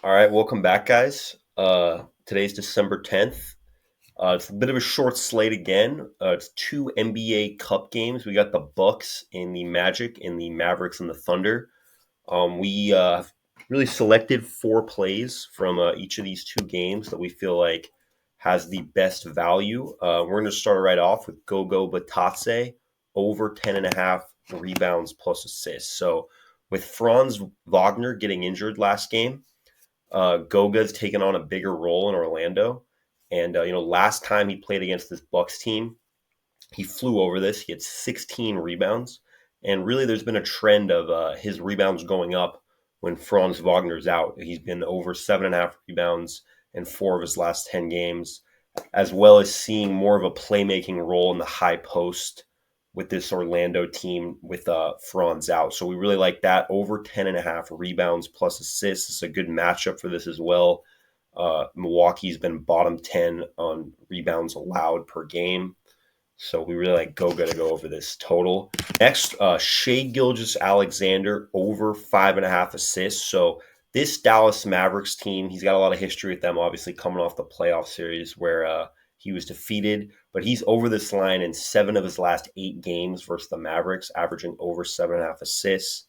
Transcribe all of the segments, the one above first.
All right, welcome back, guys. Today's December 10th. It's a bit of a short slate again. It's two NBA Cup games. We got the Bucks and the Magic, and the Mavericks and the Thunder. We really selected four plays from each of these two games that we feel like has the best value. We're going to start right off with Gogo Batadze over 10.5 rebounds plus assists. So with Franz Wagner getting injured last game, Goga's taken on a bigger role in Orlando. And last time he played against this Bucks team, he flew over this. He had 16 rebounds, and really, there's been a trend of his rebounds going up when Franz Wagner's out. He's been over 7.5 rebounds in four of his last 10 games, as well as seeing more of a playmaking role in the high post with this Orlando team with Franz out. So we really like that. Over 10.5 rebounds plus assists. It's a good matchup for this as well. Milwaukee's been bottom 10 on rebounds allowed per game. So we really like Goga to go over this total. Next, Shea Gilgeous-Alexander over 5.5 assists. So this Dallas Mavericks team, he's got a lot of history with them, obviously coming off the playoff series where he was defeated. But he's over this line in 7 of his last 8 games versus the Mavericks, averaging over 7.5 assists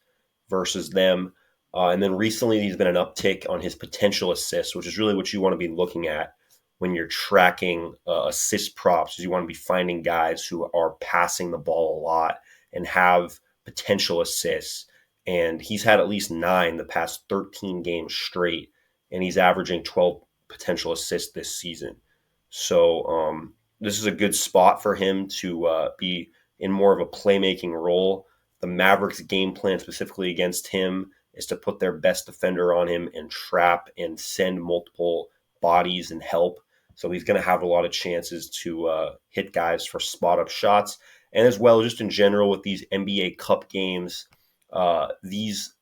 versus them. And then recently, he's been an uptick on his potential assists, which is really what you want to be looking at when you're tracking assist props, is you want to be finding guys who are passing the ball a lot and have potential assists. And he's had at least 9 the past 13 games straight, and he's averaging 12 potential assists this season. So this is a good spot for him to be in more of a playmaking role. The Mavericks' game plan specifically against him is to put their best defender on him and trap and send multiple bodies and help. So he's going to have a lot of chances to hit guys for spot up shots. And as well, just in general with these NBA Cup games, these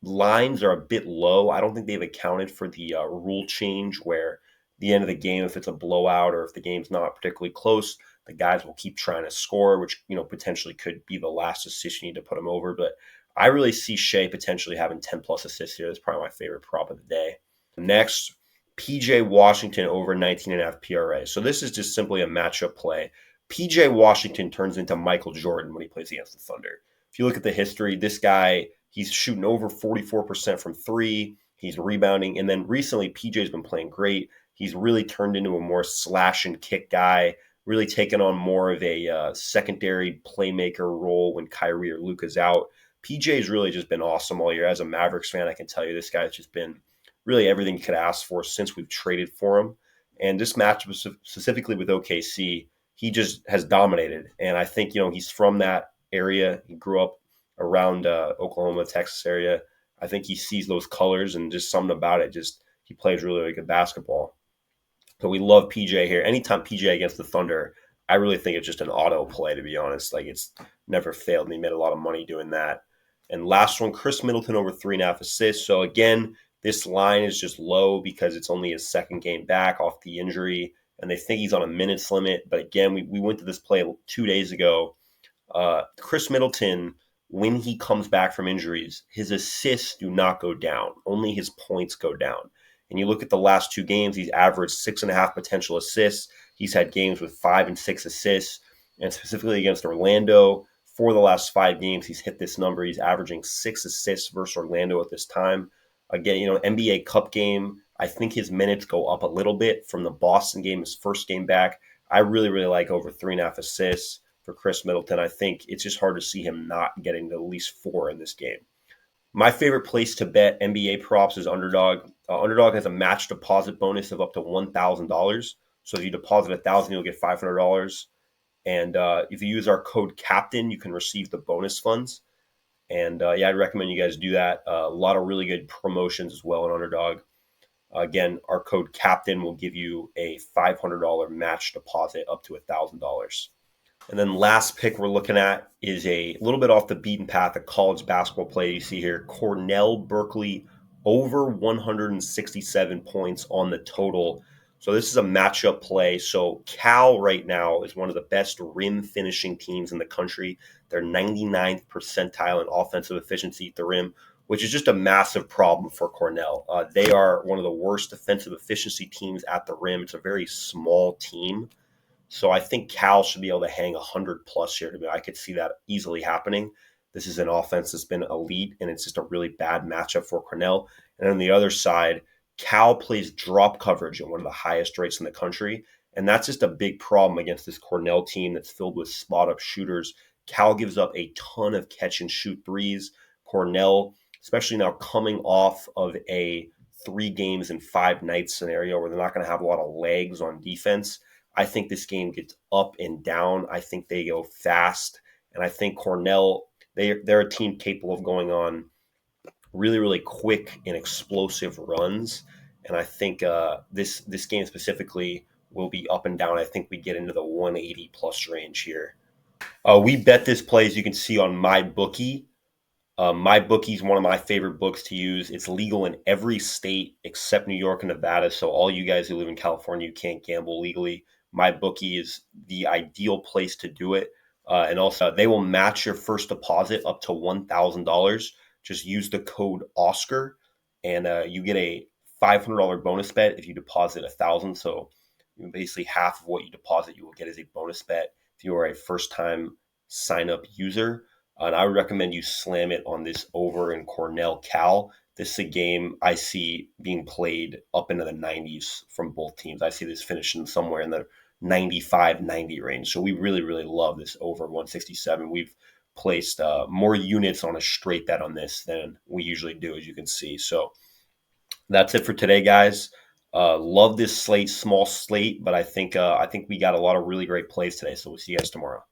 lines are a bit low. I don't think they've accounted for the rule change where the end of the game, if it's a blowout or if the game's not particularly close, the guys will keep trying to score, which potentially could be the last assist you need to put them over. But I really see Shea potentially having 10 plus assists here. That's probably my favorite prop of the day. Next, PJ Washington over 19.5 PRA. So this is just simply a matchup play. PJ Washington turns into Michael Jordan when he plays against the Thunder. If you look at the history, this guy, he's shooting over 44% from three. He's rebounding. And then recently, PJ's been playing great. He's really turned into a more slash and kick guy, really taken on more of a secondary playmaker role when Kyrie or Luka's out. PJ's really just been awesome all year. As a Mavericks fan, I can tell you this guy's just been really everything you could ask for since we've traded for him. And this matchup specifically with OKC, he just has dominated. And I think, he's from that area. He grew up around Oklahoma, Texas area. I think he sees those colors and just something about it. Just he plays really, really good basketball. So we love PJ here. Anytime PJ against the Thunder, I really think it's just an auto play, to be honest. Like, it's never failed. And he made a lot of money doing that. And last one, Chris Middleton over 3.5 assists. So again, this line is just low because it's only his second game back off the injury, and they think he's on a minutes limit. But again, we went to this play 2 days ago. Chris Middleton, when he comes back from injuries, his assists do not go down. Only his points go down. And you look at the last 2 games, he's averaged 6.5 potential assists. He's had games with 5 and 6 assists. And specifically against Orlando, for the last 5 games, he's hit this number. He's averaging 6 assists versus Orlando at this time. Again, NBA Cup game, I think his minutes go up a little bit from the Boston game, his first game back. I really, really like over 3.5 assists for Chris Middleton. I think it's just hard to see him not getting to at least 4 in this game. My favorite place to bet NBA props is Underdog. Underdog has a match deposit bonus of up to $1,000. So if you deposit $1,000, you'll get $500. And if you use our code CAPTAIN, you can receive the bonus funds. And I'd recommend you guys do that. A lot of really good promotions as well in Underdog. Again, our code CAPTAIN will give you a $500 match deposit up to $1,000. And then last pick we're looking at is a little bit off the beaten path of college basketball play. You see here, Cornell Berkeley over 167 points on the total. So this is a matchup play. So Cal right now is one of the best rim finishing teams in the country. They're 99th percentile in offensive efficiency at the rim, which is just a massive problem for Cornell. They are one of the worst defensive efficiency teams at the rim. It's a very small team. So I think Cal should be able to hang 100 plus here. I could see that easily happening. This is an offense that's been elite, and it's just a really bad matchup for Cornell. And on the other side, Cal plays drop coverage at one of the highest rates in the country. And that's just a big problem against this Cornell team that's filled with spot up shooters. Cal gives up a ton of catch and shoot threes. Cornell, especially now coming off of a 3 games in 5 nights scenario where they're not going to have a lot of legs on defense. I think this game gets up and down. I think they go fast. And I think Cornell, they're a team capable of going on really, really quick and explosive runs. And I think this game specifically will be up and down. I think we get into the 180 plus range here. We bet this play, as you can see, on MyBookie. MyBookie is one of my favorite books to use. It's legal in every state except New York and Nevada. So all you guys who live in California, you can't gamble legally. MyBookie is the ideal place to do it. And also, they will match your first deposit up to $1,000. Just use the code Oscar, and you get a $500 bonus bet if you deposit $1,000. So basically half of what you deposit, you will get as a bonus bet if you are a first-time sign-up user. And I would recommend you slam it on this over in Cornell Cal. This is a game I see being played up into the 90s from both teams. I see this finishing somewhere in the 95-90 range. So we really, really love this over 167. We've placed more units on a straight bet on this than we usually do, as you can see. So that's it for today, guys. Love this slate, small slate, but I think we got a lot of really great plays today. So we'll see you guys tomorrow.